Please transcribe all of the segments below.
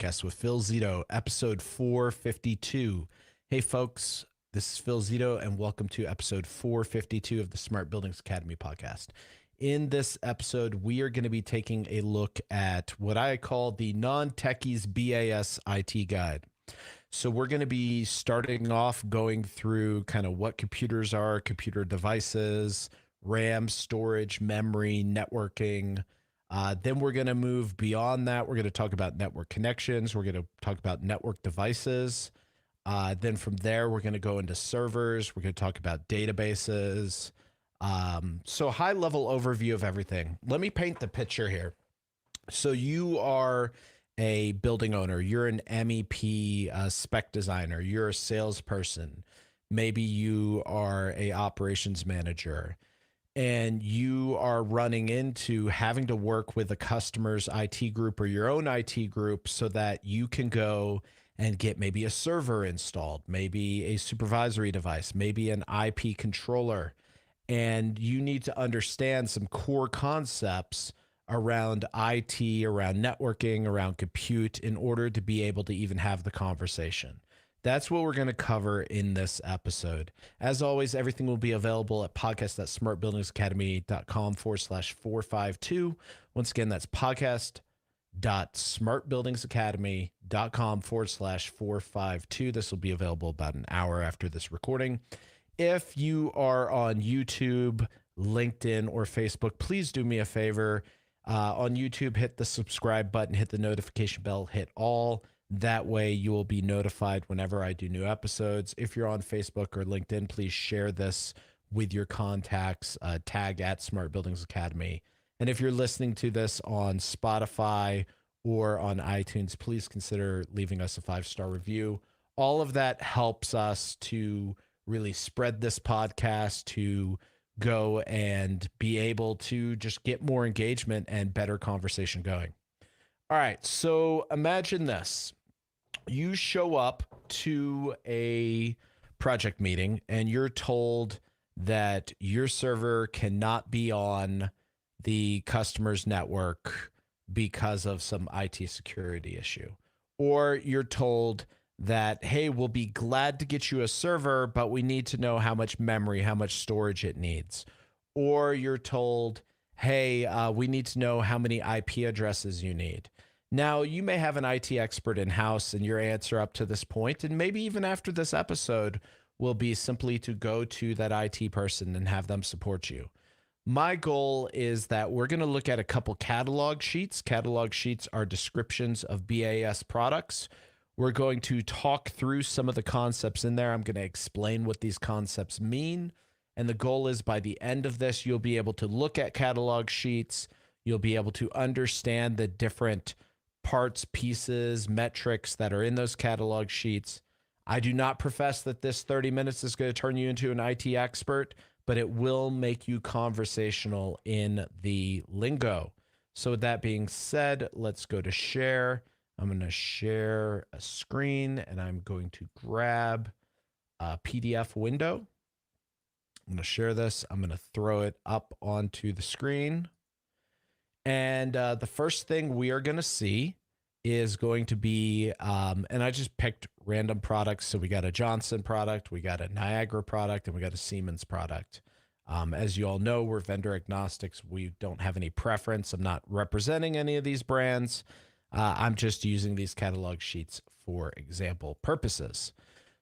Podcast with Phil Zito, episode 452. Hey, folks, this is Phil Zito, and welcome to episode 452 of the Smart Buildings Academy podcast. In this episode, we are going to be taking a look at what I call the Non-Techie's BAS IT guide. So we're going to be starting off going through kind of what computers are, computer devices, RAM, storage, memory, networking. Then we're going to move beyond that. We're going to talk about network connections. We're going to talk about network devices. Then from there, we're going to go into servers. We're going to talk about databases. So high-level overview of everything. Let me paint the picture here. So you are a building owner. You're an MEP spec designer. You're a salesperson. Maybe you are a operations manager. And you are running into having to work with a customer's IT group or your own IT group so that you can go and get maybe a server installed, maybe a supervisory device, maybe an IP controller. And you need to understand some core concepts around IT, around networking, around compute in order to be able to even have the conversation. That's what we're going to cover in this episode. As always, everything will be available at podcast.smartbuildingsacademy.com/452. Once again, that's podcast.smartbuildingsacademy.com/452. This will be available about an hour after this recording. If you are on YouTube, LinkedIn, or Facebook, please do me a favor. On YouTube, hit the subscribe button, hit the notification bell, hit all. That way you will be notified whenever I do new episodes. If you're on Facebook or LinkedIn, please share this with your contacts, tag at Smart Buildings Academy. And if you're listening to this on Spotify or on iTunes, please consider leaving us a 5-star review. All of that helps us to really spread this podcast, to go and be able to just get more engagement and better conversation going. All right, so imagine this. You show up to a project meeting and you're told that your server cannot be on the customer's network because of some IT security issue. Or you're told that, hey, we'll be glad to get you a server, but we need to know how much memory, how much storage it needs. Or you're told, hey, we need to know how many IP addresses you need. Now, you may have an IT expert in-house, and your answer up to this point, and maybe even after this episode, will be simply to go to that IT person and have them support you. My goal is that we're going to look at a couple catalog sheets. Catalog sheets are descriptions of BAS products. We're going to talk through some of the concepts in there. I'm going to explain what these concepts mean. And the goal is by the end of this, you'll be able to look at catalog sheets. You'll be able to understand the different parts, pieces, metrics that are in those catalog sheets. I do not profess that this 30 minutes is going to turn you into an IT expert, but it will make you conversational in the lingo. So with that being said, let's go to share. I'm going to share a screen and I'm going to grab a PDF window. I'm going to share this. I'm going to throw it up onto the screen. And the first thing we are going to see is going to be, and I just picked random products. So we got a Johnson product, we got a Niagara product, and we got a Siemens product. As you all know, we're vendor agnostics. We don't have any preference. I'm not representing any of these brands. I'm just using these catalog sheets for example purposes.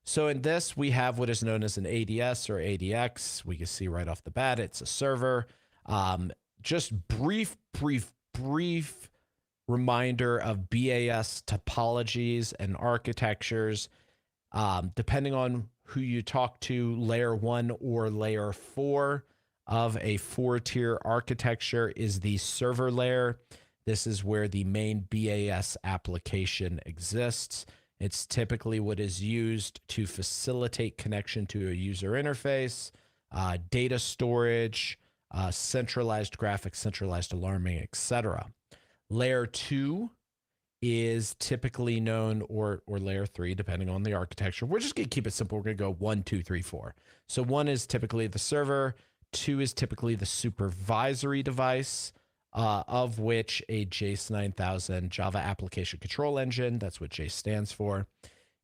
So in this, we have what is known as an ADS or ADX. We can see right off the bat, it's a server. Just brief reminder of BAS topologies and architectures. Depending on who you talk to, layer 1 or layer 4 of a 4-tier architecture is the server layer. This is where the main BAS application exists. It's typically what is used to facilitate connection to a user interface, data storage, centralized graphics, centralized alarming, etc. Layer 2 is typically known, or layer 3, depending on the architecture. We're just going to keep it simple. We're going to go 1, 2, 3, 4. So 1 is typically the server. 2 is typically the supervisory device. of which a JACE 9000 Java Application Control Engine, that's what JACE stands for,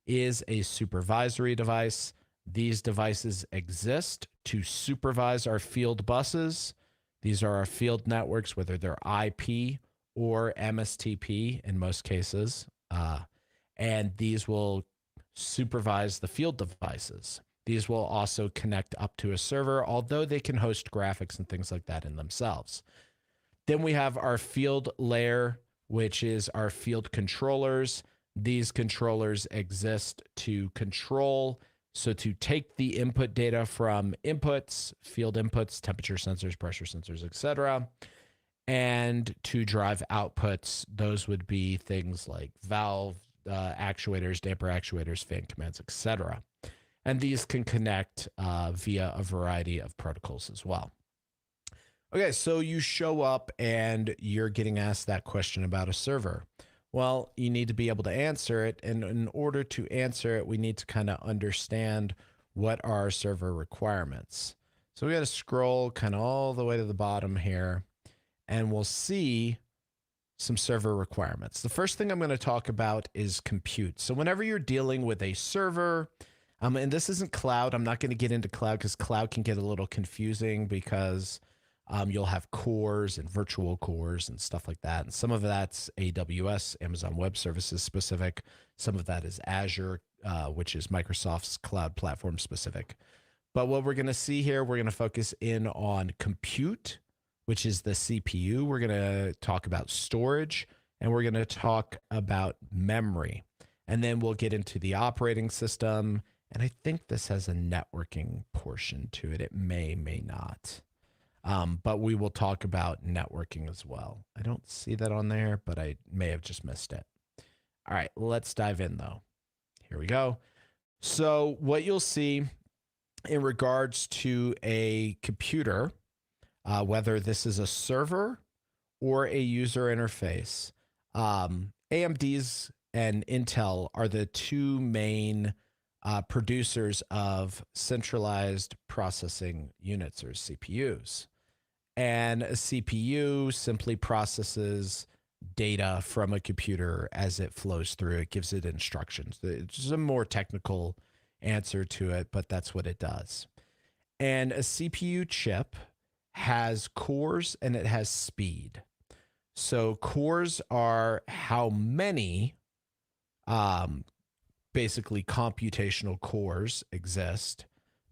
is a supervisory device. These devices exist to supervise our field buses. These are our field networks, whether they're IP or MSTP in most cases. And these will supervise the field devices. These will also connect up to a server, although they can host graphics and things like that in themselves. Then we have our field layer, which is our field controllers. These controllers exist to control, so to take the input data from inputs, field inputs, temperature sensors, pressure sensors, etc., and to drive outputs. Those would be things like valve actuators, damper actuators, fan commands, etc. And these can connect via a variety of protocols as well. Okay, so you show up and you're getting asked that question about a server. Well, you need to be able to answer it. And in order to answer it, we need to kind of understand what are our server requirements. So we got to scroll kind of all the way to the bottom here, and we'll see some server requirements. The first thing I'm going to talk about is compute. So whenever you're dealing with a server, and this isn't cloud, I'm not going to get into cloud because cloud can get a little confusing because you'll have cores and virtual cores and stuff like that. And some of that's AWS, Amazon Web Services specific. Some of that is Azure, which is Microsoft's cloud platform specific. But what we're going to see here, we're going to focus in on compute, which is the CPU. We're going to talk about storage, and we're going to talk about memory. And then we'll get into the operating system. And I think this has a networking portion to it. It may not. But we will talk about networking as well. I don't see that on there, but I may have just missed it. All right, let's dive in though. Here we go. So what you'll see in regards to a computer, whether this is a server or a user interface, AMD's and Intel are the two main producers of centralized processing units, or CPUs. And a CPU simply processes data from a computer as it flows through. It gives it instructions. It's a more technical answer to it, but that's what it does. And a CPU chip has cores and it has speed. So cores are how many basically computational cores exist.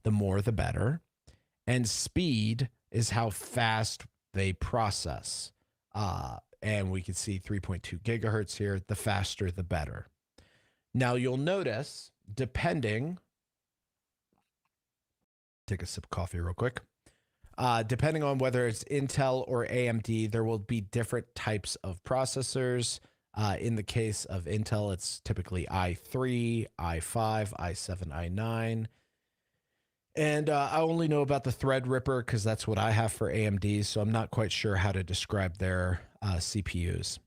The more, the better. And speed is how fast they process. And we can see 3.2 gigahertz here. The faster, the better. Now you'll notice, depending, take a sip of coffee real quick. Depending on whether it's Intel or AMD, there will be different types of processors. In the case of Intel, it's typically i3, i5, i7, i9. And I only know about the Threadripper because that's what I have for AMD, so I'm not quite sure how to describe their CPUs.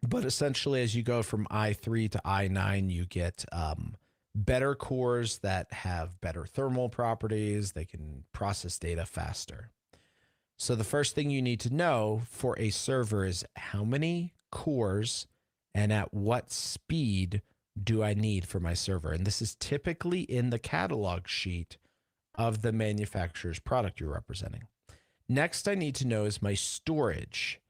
But essentially, as you go from i3 to i9, you get better cores that have better thermal properties. They can process data faster. So the first thing you need to know for a server is how many cores and at what speed do I need for my server? And this is typically in the catalog sheet of the manufacturer's product you're representing. Next, I need to know is my storage.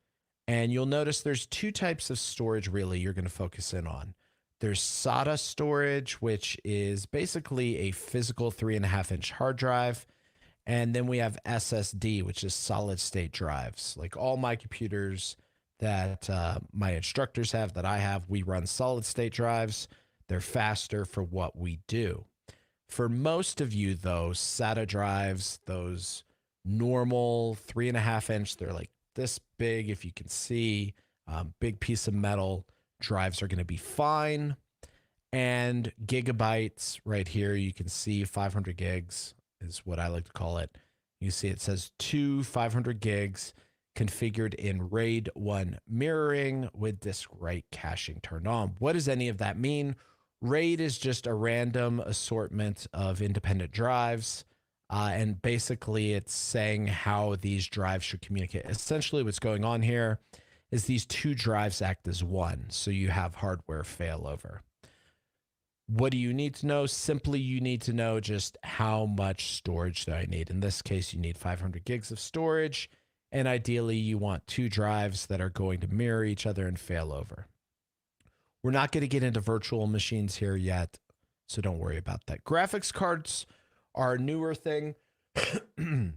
And you'll notice there's two types of storage really you're going to focus in on. There's SATA storage, which is basically a physical 3.5-inch hard drive. And then we have SSD, which is solid state drives. Like all my computers that my instructors have, that I have, we run solid state drives. They're faster for what we do. For most of you, though, SATA drives, those normal 3.5-inch, they're like this big, if you can see, big piece of metal drives are going to be fine. And gigabytes right here, you can see 500 gigs is what I like to call it. You see it says 2 500 gigs configured in RAID 1 mirroring with disk write caching turned on. What does any of that mean? RAID is just a random assortment of independent drives. And basically it's saying how these drives should communicate. Essentially what's going on here is these two drives act as one. So you have hardware failover. What do you need to know? Simply, you need to know just how much storage do I need. In this case, you need 500 gigs of storage. And ideally, you want two drives that are going to mirror each other and fail over. We're not going to get into virtual machines here yet, so don't worry about that. Graphics cards are a newer thing. In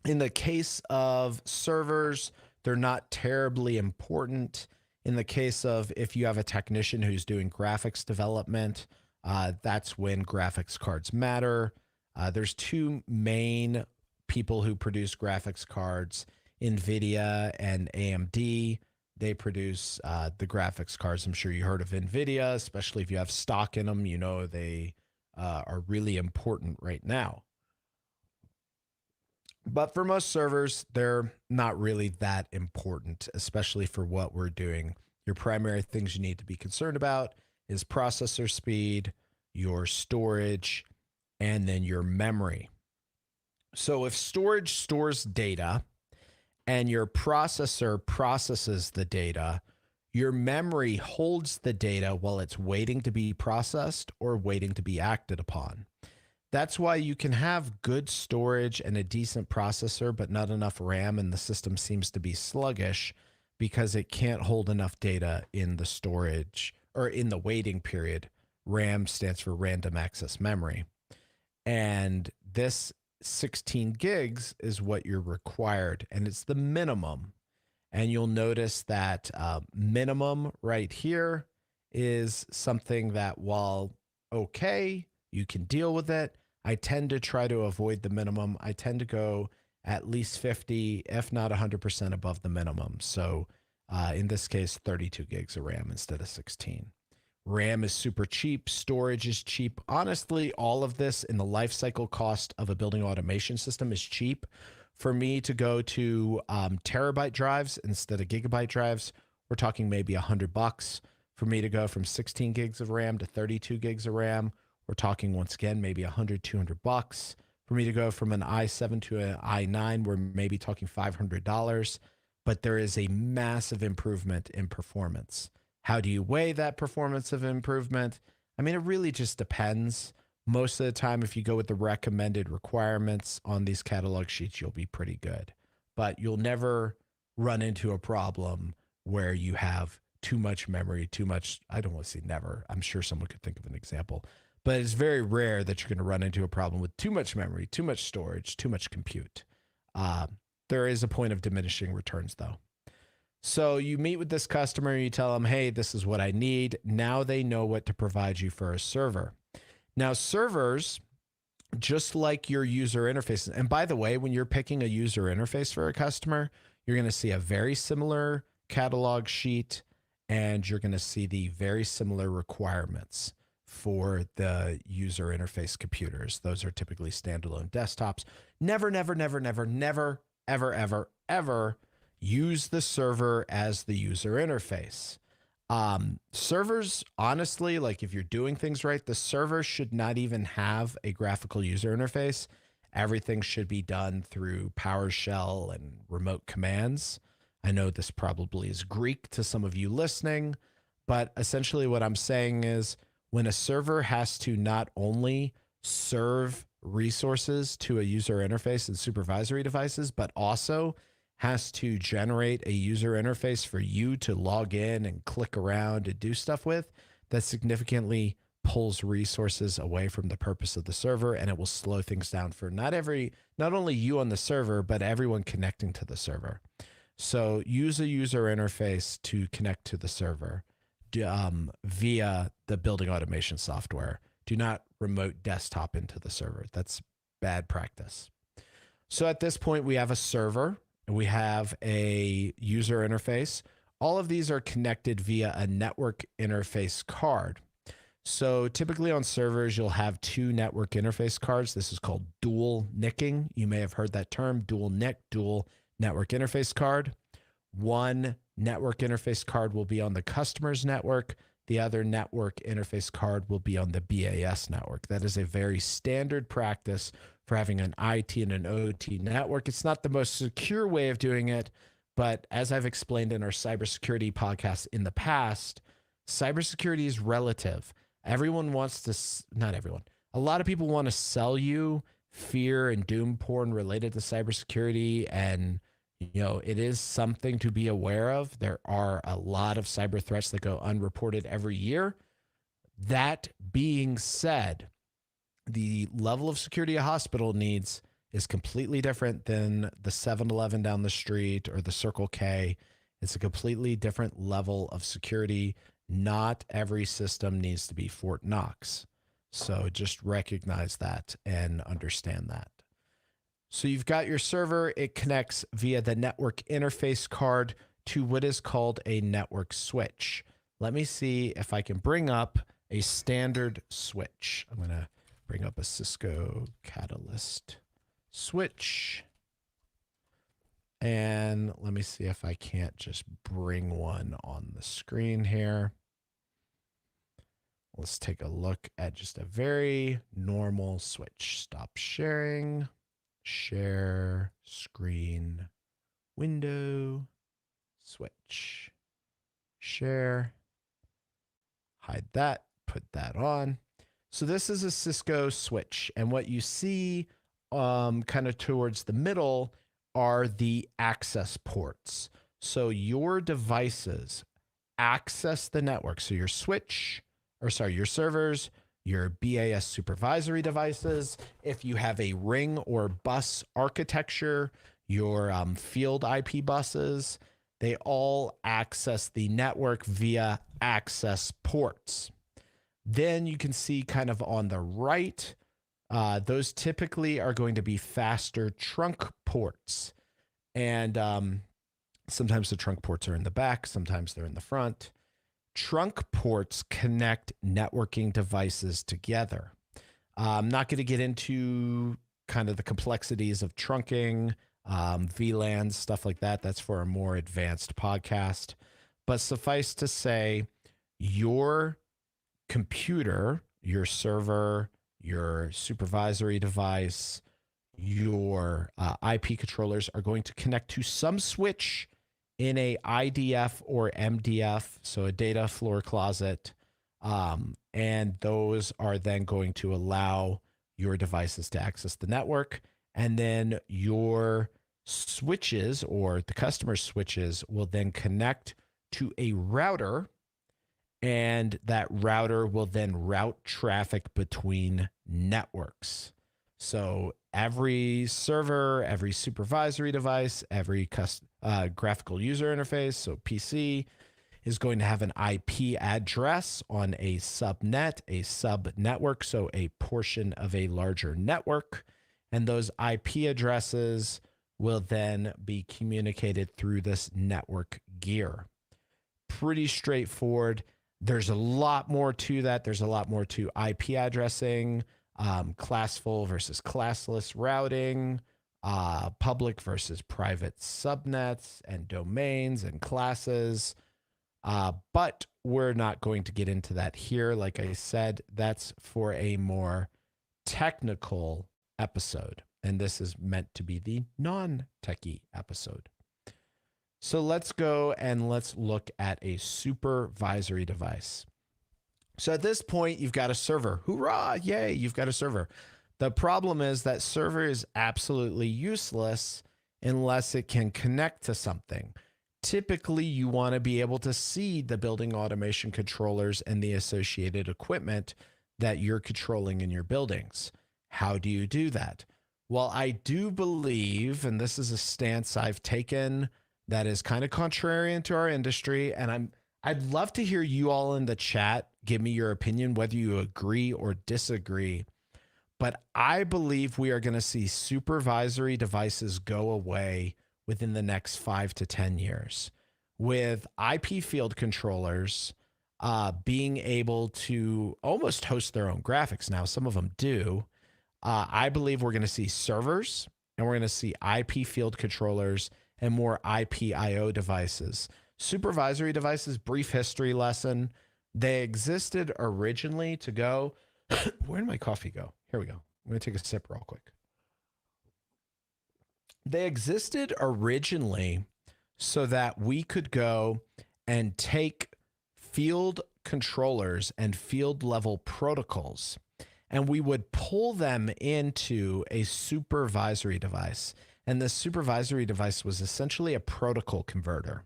the case of servers, they're not terribly important. In the case of if you have a technician who's doing graphics development, that's when graphics cards matter. There's two main people who produce graphics cards, NVIDIA and AMD. They produce the graphics cards. I'm sure you heard of NVIDIA, especially if you have stock in them. You know they are really important right now. But for most servers, they're not really that important, especially for what we're doing. Your primary things you need to be concerned about is processor speed, your storage, and then your memory. So if storage stores data and your processor processes the data, your memory holds the data while it's waiting to be processed or waiting to be acted upon. That's why you can have good storage and a decent processor, but not enough RAM, and the system seems to be sluggish because it can't hold enough data in the storage or in the waiting period. RAM stands for random access memory. And this 16 gigs is what you're required, and it's the minimum. And you'll notice that minimum right here is something that, while okay, you can deal with it. I tend to try to avoid the minimum. I tend to go at least 50, if not 100% above the minimum. So in this case, 32 gigs of RAM instead of 16. RAM is super cheap. Storage is cheap. Honestly, all of this in the life cycle cost of a building automation system is cheap. For me to go to terabyte drives instead of gigabyte drives, we're talking maybe $100. For me to go from 16 gigs of RAM to 32 gigs of RAM, we're talking once again, maybe $100, $200. For me to go from an i7 to an i9, we're maybe talking $500. But there is a massive improvement in performance. How do you weigh that performance of improvement? I mean, it really just depends. Most of the time, if you go with the recommended requirements on these catalog sheets, you'll be pretty good. But you'll never run into a problem where you have too much memory, too much. I don't want to say never. I'm sure someone could think of an example. But it's very rare that you're going to run into a problem with too much memory, too much storage, too much compute. There is a point of diminishing returns, though. So you meet with this customer, you tell them, hey, this is what I need. Now they know what to provide you for a server. Now, servers, just like your user interfaces, and by the way, when you're picking a user interface for a customer, you're going to see a very similar catalog sheet, and you're going to see the very similar requirements for the user interface computers. Those are typically standalone desktops. Never, never, never, never, never, ever, ever, ever use the server as the user interface. Servers, honestly, like if you're doing things right, the server should not even have a graphical user interface. Everything should be done through PowerShell and remote commands. I know this probably is Greek to some of you listening, but essentially what I'm saying is when a server has to not only serve resources to a user interface and supervisory devices, but also has to generate a user interface for you to log in and click around and do stuff with, that significantly pulls resources away from the purpose of the server, and it will slow things down for not only you on the server, but everyone connecting to the server. So use a user interface to connect to the server via the building automation software. Do not remote desktop into the server. That's bad practice. So at this point, we have a server. We have a user interface. All of these are connected via a network interface card. So typically on servers, you'll have two network interface cards. This is called dual NICing. You may have heard that term, dual NIC, dual network interface card. One network interface card will be on the customer's network. The other network interface card will be on the BAS network. That is a very standard practice for having an IT and an OT network. It's not the most secure way of doing it, but as I've explained in our cybersecurity podcast in the past, cybersecurity is relative. Everyone wants to, not everyone, a lot of people want to sell you fear and doom porn related to cybersecurity. And, it is something to be aware of. There are a lot of cyber threats that go unreported every year. That being said, the level of security a hospital needs is completely different than the 7-Eleven down the street or the Circle K. It's a completely different level of security. Not every system needs to be Fort Knox. So just recognize that and understand that. So you've got your server. It connects via the network interface card to what is called a network switch. Let me see if I can bring up a standard switch. I'm going to bring up a Cisco Catalyst switch. And let me see if I can't just bring one on the screen here. Let's take a look at just a very normal switch. Stop sharing, share, screen, window, switch, share, hide that, put that on. So this is a Cisco switch. And what you see kind of towards the middle are the access ports. So your devices access the network. So your switch, your servers, your BAS supervisory devices. If you have a ring or bus architecture, your field IP buses, they all access the network via access ports. Then you can see kind of on the right, those typically are going to be faster trunk ports. And sometimes the trunk ports are in the back, sometimes they're in the front. Trunk ports connect networking devices together. I'm not going to get into kind of the complexities of trunking, VLANs, stuff like that. That's for a more advanced podcast. But suffice to say, your computer, your server, your supervisory device, your IP controllers are going to connect to some switch in a IDF or MDF, so a data floor closet. And those are then going to allow your devices to access the network. And then your switches or the customer switches will then connect to a router. And that router will then route traffic between networks. So every server, every supervisory device, every graphical user interface, so PC, is going to have an IP address on a subnet, a subnetwork, so a portion of a larger network. And those IP addresses will then be communicated through this network gear. Pretty straightforward. There's a lot more to that. There's a lot more to IP addressing, classful versus classless routing, public versus private subnets and domains and classes. But we're not going to get into that here. Like I said, that's for a more technical episode. And this is meant to be the non-techie episode. So let's go and let's look at a supervisory device. So at this point, you've got a server. Hoorah! Yay, you've got a server. The problem is that server is absolutely useless unless it can connect to something. Typically, you want to be able to see the building automation controllers and the associated equipment that you're controlling in your buildings. How do you do that? Well, I do believe, and this is a stance I've taken that is kind of contrarian to our industry, and I'd love to hear you all in the chat give me your opinion, whether you agree or disagree. But I believe we are going to see supervisory devices go away within the next 5 to 10 years, with IP field controllers being able to almost host their own graphics. Now, some of them do. I believe we're going to see servers, and we're going to see IP field controllers and more IP IO devices. Supervisory devices, brief history lesson. They existed originally to go. Where did my coffee go? Here we go. I'm going to take a sip real quick. They existed originally so that we could go and take field controllers and field level protocols, and we would pull them into a supervisory device. And the supervisory device was essentially a protocol converter.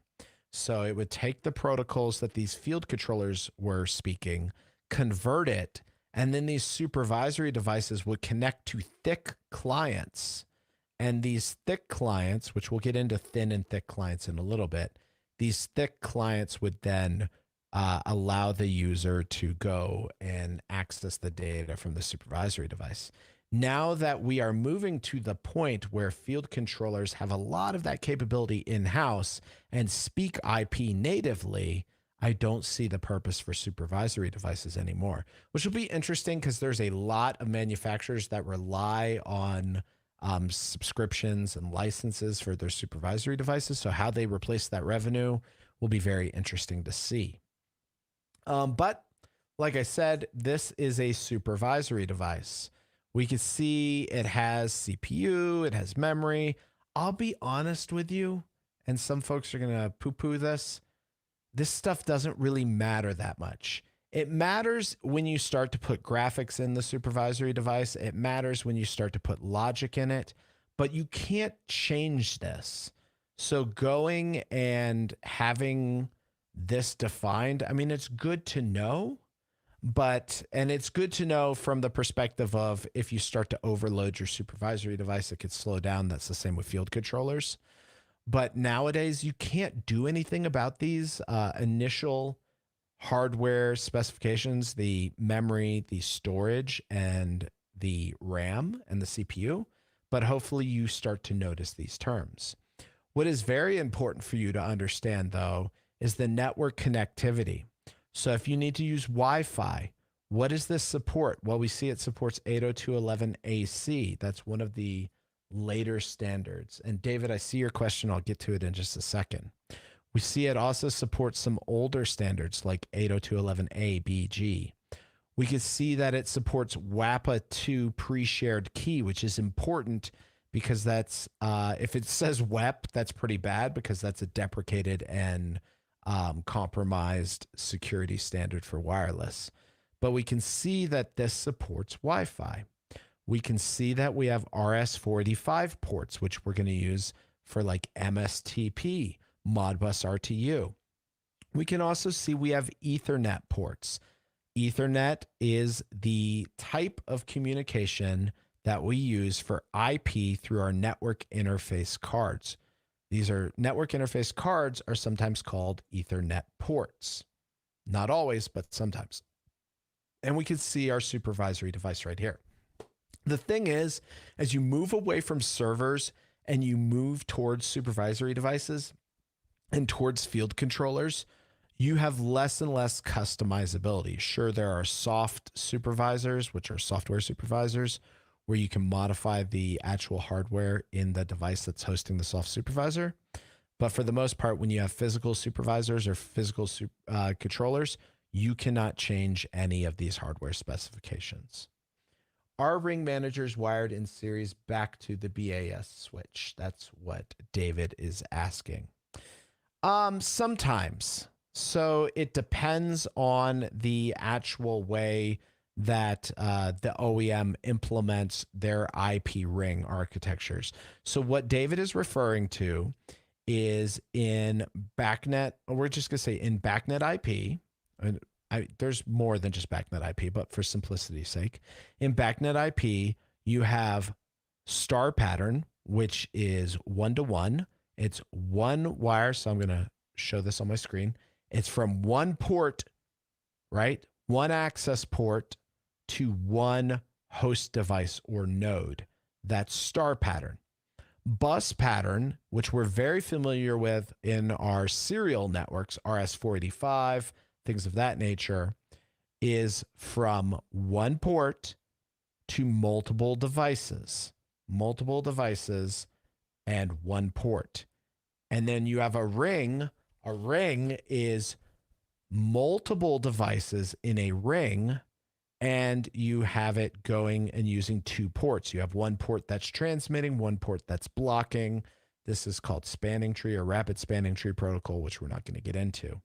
So it would take the protocols that these field controllers were speaking, convert it, and then these supervisory devices would connect to thick clients. And these thick clients, which we'll get into thin and thick clients in a little bit, these thick clients would then allow the user to go and access the data from the supervisory device. Now that we are moving to the point where field controllers have a lot of that capability in-house and speak IP natively, I don't see the purpose for supervisory devices anymore, which will be interesting because there's a lot of manufacturers that rely on subscriptions and licenses for their supervisory devices. So how they replace that revenue will be very interesting to see. But like I said, this is a supervisory device. We can see it has CPU, it has memory. I'll be honest with you, and some folks are going to poo-poo this. This stuff doesn't really matter that much. It matters when you start to put graphics in the supervisory device. It matters when you start to put logic in it, but you can't change this. So going and having this defined, I mean, it's good to know, and it's good to know from the perspective of if you start to overload your supervisory device, it could slow down. That's the same with field controllers. But nowadays, you can't do anything about these initial hardware specifications, the memory, the storage, and the RAM and the CPU. But hopefully you start to notice these terms. What is very important for you to understand, though, is the network connectivity. So if you need to use Wi-Fi, what does this support? Well, we see it supports 802.11ac. That's one of the later standards. And David, I see your question. I'll get to it in just a second. We see it also supports some older standards like 802.11a, b, g. We can see that it supports WAPA 2 pre-shared key, which is important because that's, if it says WEP, that's pretty bad because that's a deprecated and compromised security standard for wireless. But we can see that this supports Wi-Fi. We can see that we have RS-485 ports, which we're going to use for like MSTP, Modbus RTU. We can also see we have Ethernet ports. Ethernet is the type of communication that we use for IP through our network interface cards. These are network interface cards are sometimes called Ethernet ports. Not always, but sometimes. And we can see our supervisory device right here. The thing is, as you move away from servers and you move towards supervisory devices and towards field controllers, you have less and less customizability. Sure, there are soft supervisors, which are software supervisors, where you can modify the actual hardware in the device that's hosting the soft supervisor. But for the most part, when you have physical supervisors or physical controllers, you cannot change any of these hardware specifications. Are ring managers wired in series back to the BAS switch? That's what David is asking. Sometimes. So it depends on the actual way that the OEM implements their IP ring architectures. So what David is referring to is in BACnet, or we're just going to say in BACnet IP, and there's more than just BACnet IP, but for simplicity's sake, in BACnet IP, you have star pattern, which is 1-to-1. It's one wire. So I'm going to show this on my screen. It's from one port, right? One access port to one host device or node. That's star pattern. Bus pattern, which we're very familiar with in our serial networks, RS-485, things of that nature, is from one port to multiple devices and one port. And then you have a ring. A ring is multiple devices in a ring and you have it going and using 2 ports. You have one port that's transmitting, one port that's blocking. This is called spanning tree or rapid spanning tree protocol, which we're not going to get into.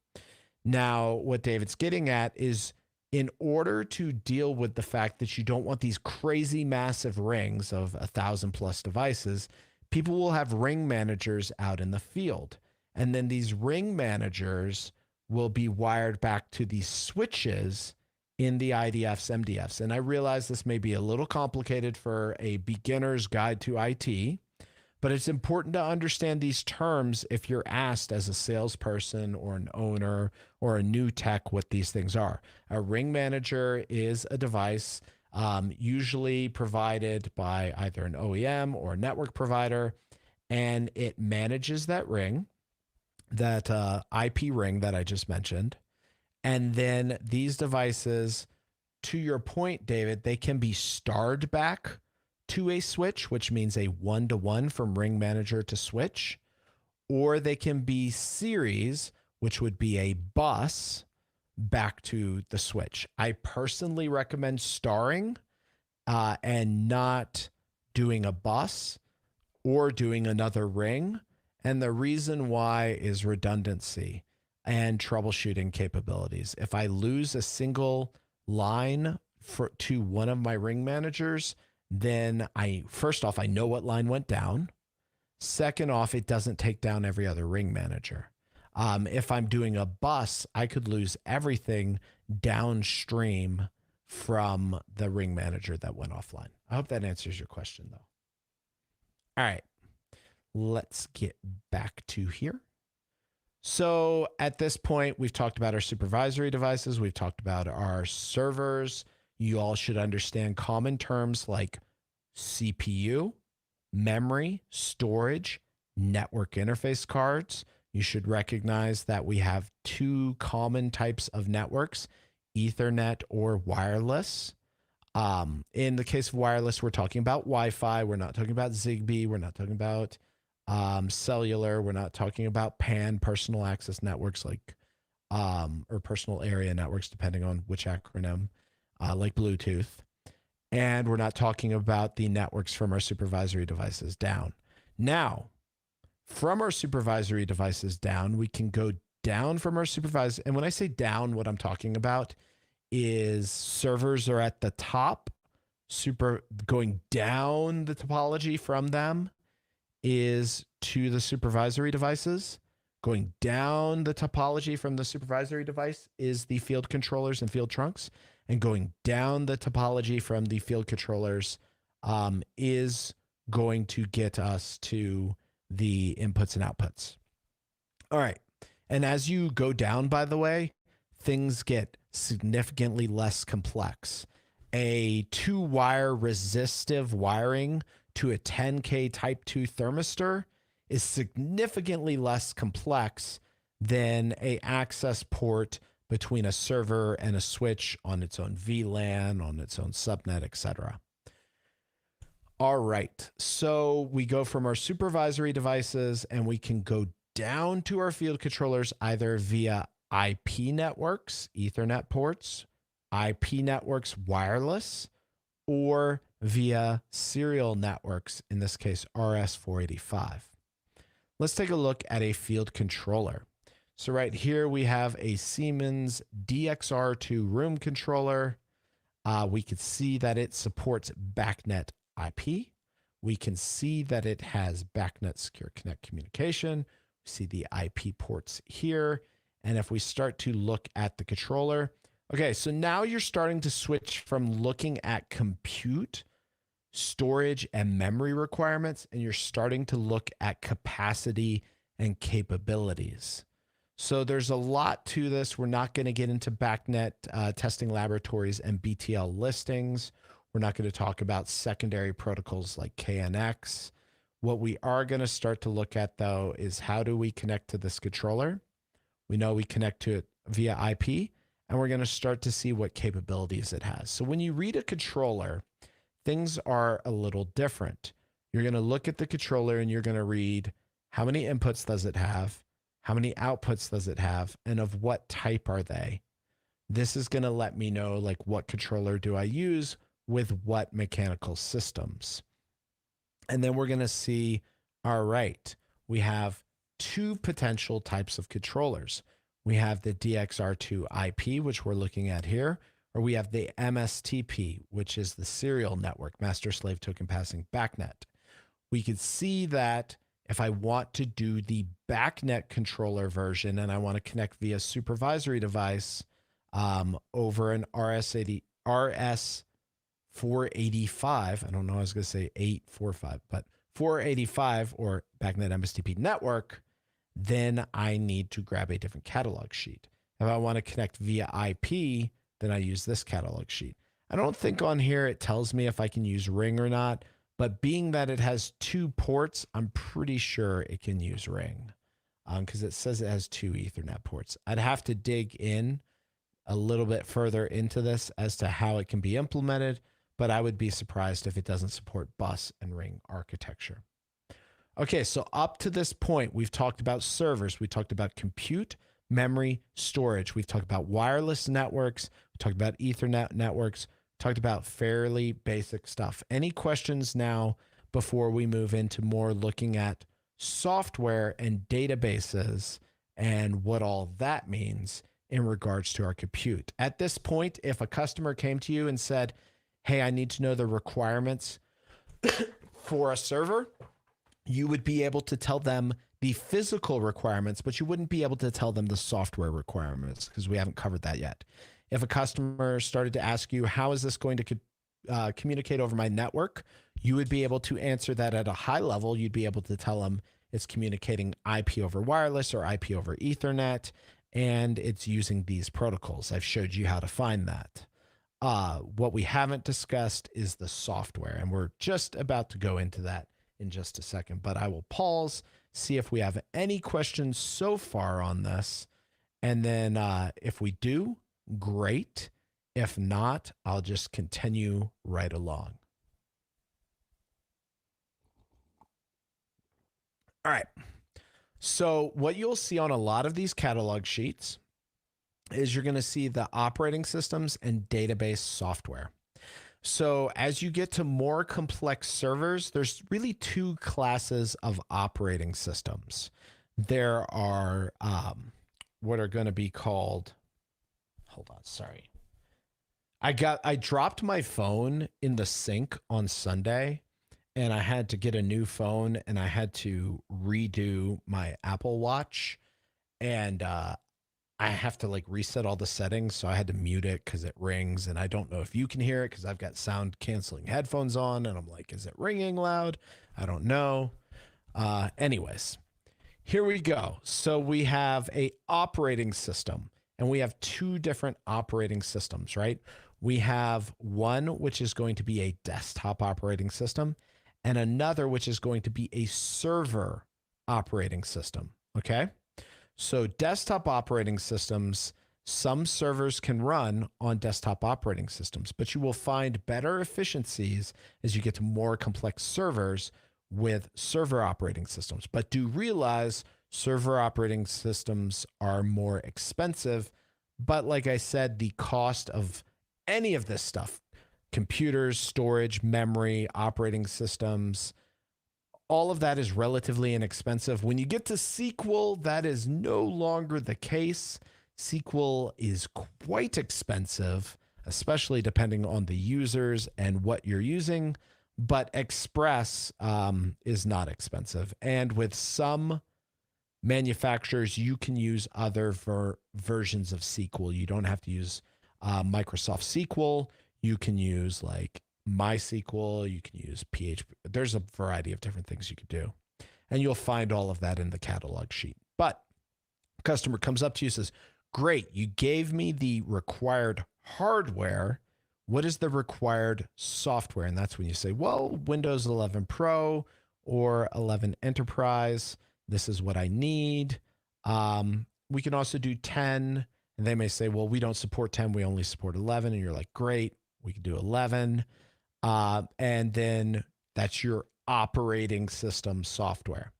Now, what David's getting at is, in order to deal with the fact that you don't want these crazy massive rings of 1,000 plus devices, people will have ring managers out in the field. And then these ring managers will be wired back to these switches in the IDFs, MDFs. And I realize this may be a little complicated for a beginner's guide to IT, but it's important to understand these terms if you're asked as a salesperson or an owner or a new tech what these things are. A ring manager is a device usually provided by either an OEM or a network provider, and it manages that ring, that IP ring that I just mentioned. And then these devices, to your point, David, they can be starred back to a switch, which means a one-to-one from ring manager to switch, or they can be series, which would be a bus back to the switch. I personally recommend starring and not doing a bus or doing another ring. And the reason why is redundancy and troubleshooting capabilities. If I lose a single line to one of my ring managers, then first off, I know what line went down. Second off, it doesn't take down every other ring manager. If I'm doing a bus, I could lose everything downstream from the ring manager that went offline. I hope that answers your question, though. All right, let's get back to here. So at this point, we've talked about our supervisory devices. We've talked about our servers. You all should understand common terms like CPU, memory, storage, network interface cards. You should recognize that we have 2 common types of networks, Ethernet or wireless. In the case of wireless, we're talking about Wi-Fi. We're not talking about Zigbee. We're not talking about cellular. We're not talking about PAN, personal access networks, like or personal area networks, depending on which acronym, like Bluetooth. And we're not talking about the networks from our supervisory devices down. Now, from our supervisory devices down, we can go down from our supervisor. And when I say down, what I'm talking about is servers are at the top. Going down the topology from them is to the supervisory devices. Going down the topology from the supervisory device is the field controllers and field trunks. And going down the topology from the field controllers is going to get us to the inputs and outputs. All right. And as you go down, by the way, things get significantly less complex. A 2-wire resistive wiring to a 10K Type 2 thermistor is significantly less complex than an access port between a server and a switch on its own VLAN, on its own subnet, etc. All right, so we go from our supervisory devices and we can go down to our field controllers either via IP networks, Ethernet ports, IP networks wireless, or via serial networks, in this case, RS-485. Let's take a look at a field controller. So right here we have a Siemens DXR2 room controller. We can see that it supports BACnet IP. We can see that it has BACnet Secure Connect communication. We see the IP ports here. And if we start to look at the controller, okay, so now you're starting to switch from looking at compute, storage, and memory requirements, and you're starting to look at capacity and capabilities. So there's a lot to this. We're not going to get into BACnet testing laboratories and BTL listings. We're not going to talk about secondary protocols like KNX. What we are going to start to look at, though, is how do we connect to this controller? We know we connect to it via IP, and we're going to start to see what capabilities it has. So when you read a controller, things are a little different. You're going to look at the controller and you're going to read how many inputs does it have, how many outputs does it have, and of what type are they. This is going to let me know like what controller do I use with what mechanical systems. And then we're going to see, all right, we have two potential types of controllers. We have the DXR2 IP, which we're looking at here, or we have the MSTP, which is the serial network, master slave token passing backnet. We could see that if I want to do the backnet controller version and I want to connect via supervisory device over an RS 485, I don't know, I was going to say 845, but 485 or backnet MSTP network, then I need to grab a different catalog sheet. If I want to connect via IP, then I use this catalog sheet. I don't think on here it tells me if I can use ring or not, but being that it has two ports, I'm pretty sure it can use ring because it says it has two Ethernet ports. I'd have to dig in a little bit further into this as to how it can be implemented, but I would be surprised if it doesn't support bus and ring architecture. Okay, so up to this point, we've talked about servers. We talked about compute, memory, storage. We've talked about wireless networks. We talked about Ethernet networks. We talked about fairly basic stuff. Any questions now before we move into more looking at software and databases and what all that means in regards to our compute? At this point, if a customer came to you and said, hey, I need to know the requirements for a server, you would be able to tell them the physical requirements, but you wouldn't be able to tell them the software requirements because we haven't covered that yet. If a customer started to ask you, how is this going to communicate over my network? You would be able to answer that at a high level. You'd be able to tell them it's communicating IP over wireless or IP over Ethernet, and it's using these protocols. I've showed you how to find that. What we haven't discussed is the software, and we're just about to go into that in just a second, but I will pause, see if we have any questions so far on this. And then if we do, great. If not, I'll just continue right along. All right. So what you'll see on a lot of these catalog sheets is you're going to see the operating systems and database software. So as you get to more complex servers, there's really two classes of operating systems. There are what are going to be called, hold on, sorry. I dropped my phone in the sink on Sunday and I had to get a new phone and I had to redo my Apple Watch, and I have to like reset all the settings. So I had to mute it because it rings, and I don't know if you can hear it because I've got sound canceling headphones on and I'm like, is it ringing loud? I don't know. Anyways, here we go. So we have a operating system, and we have two different operating systems, right? We have one, which is going to be a desktop operating system, and another, which is going to be a server operating system. Okay. So desktop operating systems, some servers can run on desktop operating systems, but you will find better efficiencies as you get to more complex servers with server operating systems. But do realize server operating systems are more expensive. But like I said, the cost of any of this stuff, computers, storage, memory, operating systems, all of that is relatively inexpensive. When you get to SQL, that is no longer the case. SQL is quite expensive, especially depending on the users and what you're using. But Express is not expensive. And with some manufacturers, you can use other versions of SQL. You don't have to use Microsoft SQL. You can use like MySQL, you can use PHP. There's a variety of different things you could do. And you'll find all of that in the catalog sheet. But customer comes up to you and says, great, you gave me the required hardware. What is the required software? And that's when you say, well, Windows 11 Pro or 11 Enterprise. This is what I need. We can also do 10. And they may say, well, we don't support 10. We only support 11. And you're like, great, we can do 11. And then that's your operating system software.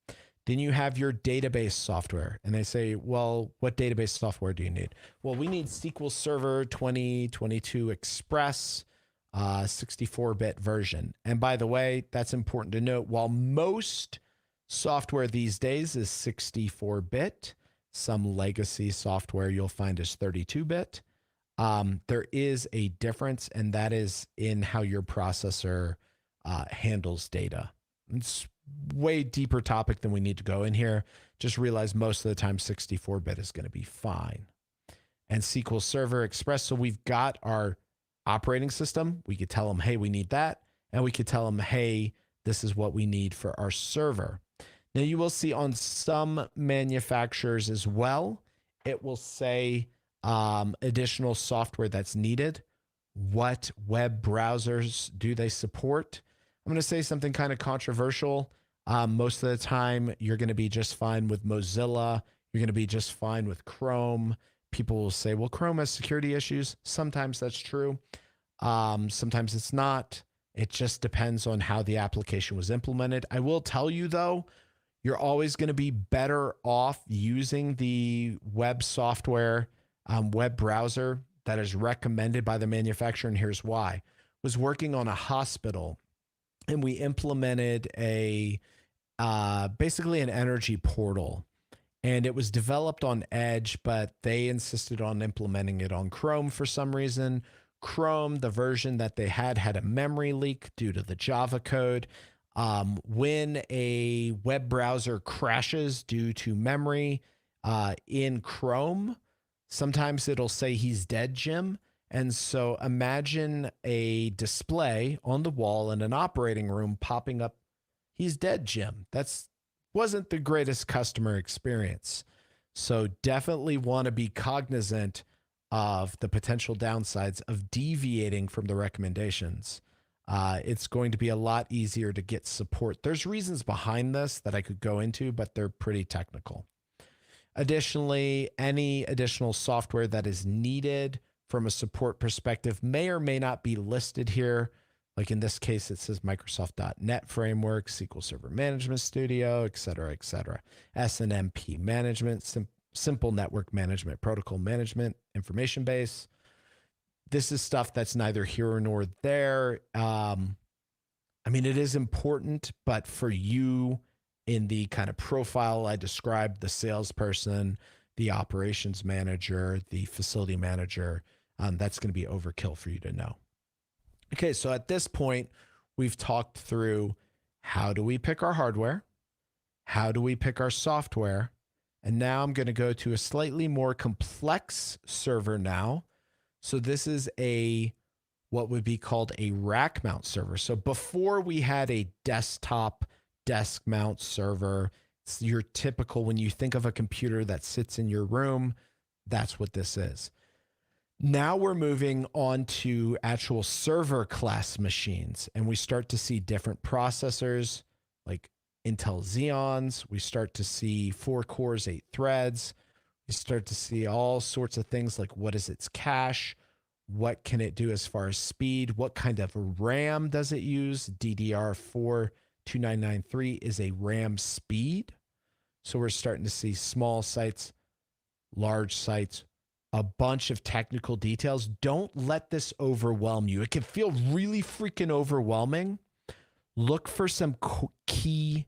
Then you have your database software. And they say, well, what database software do you need? Well, we need SQL Server 2022 Express, 64-bit version. And by the way, that's important to note. While most software these days is 64-bit, some legacy software you'll find is 32-bit. There is a difference, and that is in how your processor handles data. It's way deeper topic than we need to go in here. Just realize most of the time 64-bit is going to be fine. And SQL Server Express, so we've got our operating system. We could tell them, hey, we need that. And we could tell them, hey, this is what we need for our server. Now you will see on some manufacturers as well, it will say additional software that's needed. What web browsers do they support? I'm going to say something kind of controversial. Most of the time, you're going to be just fine with Mozilla. You're going to be just fine with Chrome. People will say, well, Chrome has security issues. Sometimes that's true. Sometimes it's not. It just depends on how the application was implemented. I will tell you, though, you're always going to be better off using the web software, web browser that is recommended by the manufacturer. And here's why. I was working on a hospital, and we implemented basically an energy portal. And it was developed on Edge, but they insisted on implementing it on Chrome for some reason. Chrome, the version that they had a memory leak due to the Java code. When a web browser crashes due to memory in Chrome, sometimes it'll say he's dead, Jim. And so imagine a display on the wall in an operating room popping up, he's dead, Jim. Wasn't the greatest customer experience. So definitely want to be cognizant of the potential downsides of deviating from the recommendations. It's going to be a lot easier to get support. There's reasons behind this that I could go into, but they're pretty technical. Additionally, any additional software that is needed from a support perspective may or may not be listed here. Like in this case, it says Microsoft.NET Framework, SQL Server Management Studio, et cetera, SNMP Management, Simple Network Management, Protocol Management, Information Base. This is stuff that's neither here nor there. I mean, it is important, but for you in the kind of profile I described, the salesperson, the operations manager, the facility manager, that's going to be overkill for you to know. Okay, so at this point, we've talked through how do we pick our hardware, how do we pick our software, and now I'm going to go to a slightly more complex server now. So this is what would be called a rack mount server. So before we had a desktop desk mount server, it's your typical, when you think of a computer that sits in your room, that's what this is. Now we're moving on to actual server class machines, and we start to see different processors like Intel Xeons. We start to see 4 cores, 8 threads. We start to see all sorts of things like what is its cache? What can it do as far as speed? What kind of RAM does it use? DDR4 2993 is a RAM speed. So we're starting to see small sites, large sites, a bunch of technical details. Don't let this overwhelm you. It can feel really freaking overwhelming. Look for some key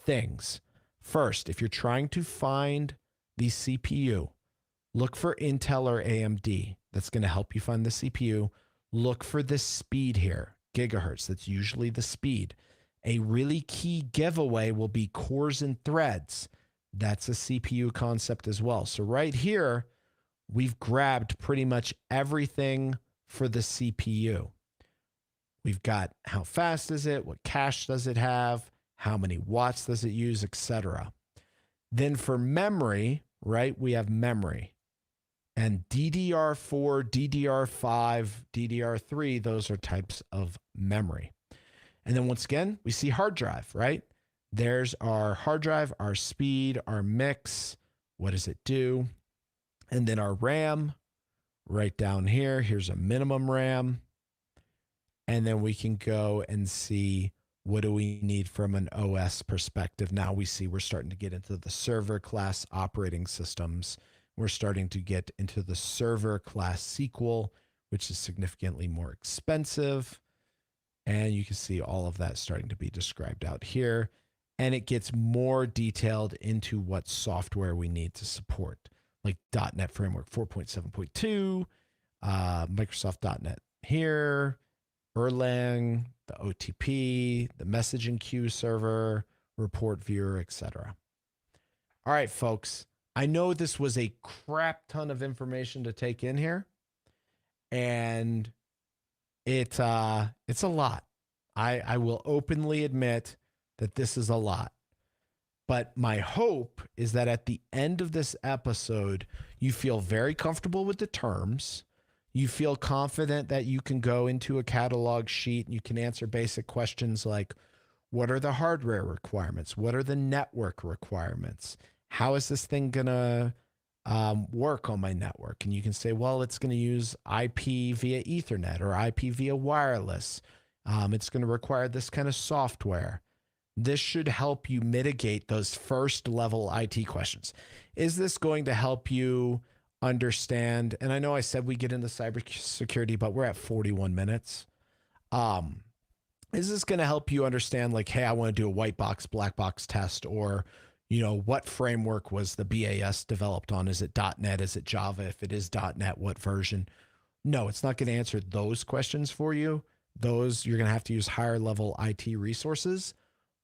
things. First, if you're trying to find the CPU, look for Intel or AMD. That's going to help you find the CPU. Look for the speed here, gigahertz. That's usually the speed. A really key giveaway will be cores and threads. That's a CPU concept as well. So right here, we've grabbed pretty much everything for the CPU. We've got how fast is it, what cache does it have, how many watts does it use, etc. Then for memory, right, we have memory. And DDR4, DDR5, DDR3, those are types of memory. And then once again, we see hard drive, right? There's our hard drive, our speed, our mix. What does it do? And then our RAM right down here. Here's a minimum RAM. And then we can go and see What do we need from an OS perspective? Now we see we're starting to get into the server class operating systems. We're starting to get into the server class SQL, which is significantly more expensive. And you can see all of that starting to be described out here. And it gets more detailed into what software we need to support, like .NET Framework 4.7.2, Microsoft.NET here, Erlang, the OTP, the messaging queue server, report viewer, etc. All right, folks. I know this was a crap ton of information to take in here, and it's a lot. I will openly admit that this is a lot. But my hope is that at the end of this episode, you feel very comfortable with the terms. You feel confident that you can go into a catalog sheet and you can answer basic questions like, what are the hardware requirements? What are the network requirements? How is this thing going to work on my network? And you can say, well, it's going to use IP via Ethernet or IP via wireless. It's going to require this kind of software. This should help you mitigate those first level IT questions. Is this going to help you understand? And I know I said we get into cybersecurity, but we're at 41 minutes. Is this going to help you understand, like, hey, I want to do a white box, black box test, or, you know, what framework was the BAS developed on? Is it .NET? Is it Java? If it is .NET, what version? No, it's not going to answer those questions for you. Those, you're going to have to use higher level IT resources.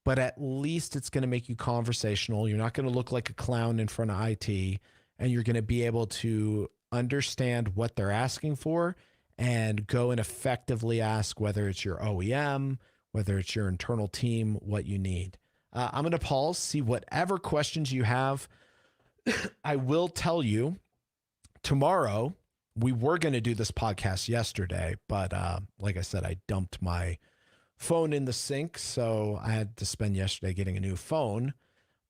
But at least it's going to make you conversational. You're not going to look like a clown in front of IT, and you're going to be able to understand what they're asking for and go and effectively ask whether it's your OEM, whether it's your internal team, what you need. I'm going to pause, see whatever questions you have. I will tell you tomorrow, we were going to do this podcast yesterday, but like I said, I dumped my phone in the sink, so I had to spend yesterday getting a new phone.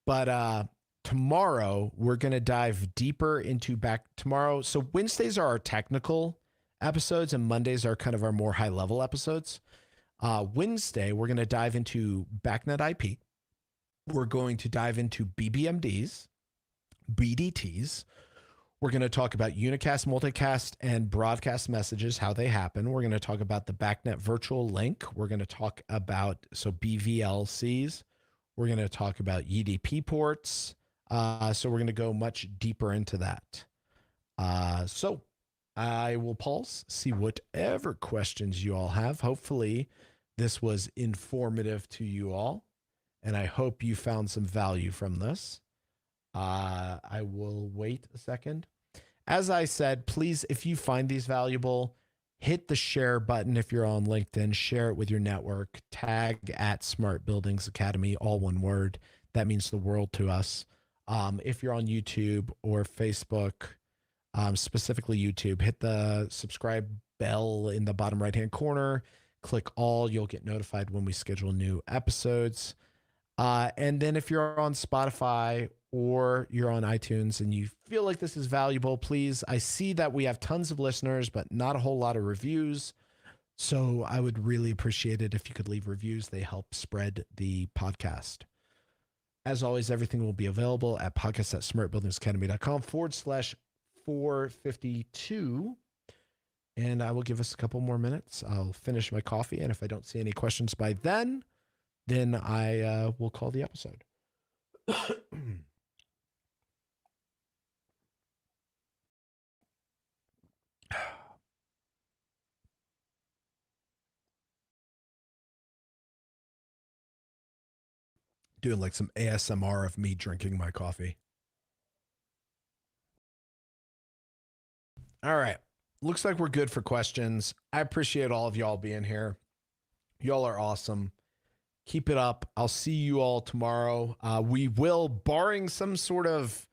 But tomorrow we're going to dive deeper into tomorrow. So Wednesdays are our technical episodes and Mondays are kind of our more high level episodes. Wednesday, we're going to dive into BACnet IP. We're going to dive into BBMDs, BDTs. We're going to talk about unicast, multicast, and broadcast messages, how they happen. We're going to talk about the BACnet virtual link. We're going to talk about, BVLCs. We're going to talk about UDP ports. So we're going to go much deeper into that. So I will pause, see whatever questions you all have. Hopefully this was informative to you all, and I hope you found some value from this. I will wait a second. As I said, please, if you find these valuable, hit the share button. If you're on LinkedIn, share it with your network, tag at Smart Buildings Academy, all one word. That means the world to us. If you're on YouTube or Facebook, specifically YouTube, hit the subscribe bell in the bottom right-hand corner, click all, you'll get notified when we schedule new episodes. And then if you're on Spotify or you're on iTunes and you feel like this is valuable, please, I see that we have tons of listeners, but not a whole lot of reviews. So I would really appreciate it if you could leave reviews. They help spread the podcast. As always, everything will be available at podcast@smartbuildingsacademy.com/452. And I will give us a couple more minutes. I'll finish my coffee. And if I don't see any questions by then I will call the episode. Doing like some ASMR of me drinking my coffee. All right. Looks like we're good for questions. I appreciate all of y'all being here. Y'all are awesome. Keep it up. I'll see you all tomorrow. We will, barring some sort of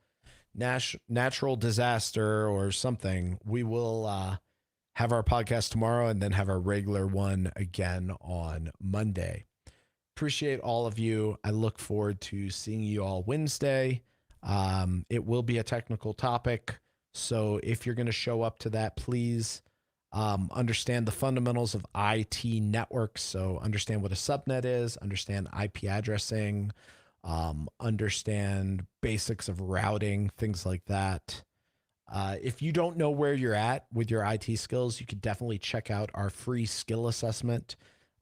natural disaster or something, we will have our podcast tomorrow and then have our regular one again on Monday. Appreciate all of you. I look forward to seeing you all Wednesday. It will be a technical topic. So if you're going to show up to that, please understand the fundamentals of IT networks. So understand what a subnet is, understand IP addressing, understand basics of routing, things like that. If you don't know where you're at with your IT skills, you could definitely check out our free skill assessment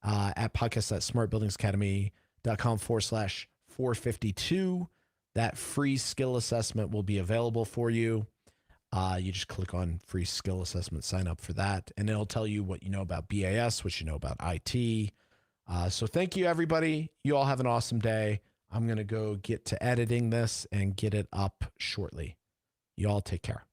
at podcast.smartbuildingsacademy.com/452. That free skill assessment will be available for you. You just click on free skill assessment, sign up for that, and it'll tell you what you know about BAS, what you know about IT. So thank you, everybody. You all have an awesome day. I'm going to go get to editing this and get it up shortly. You all take care.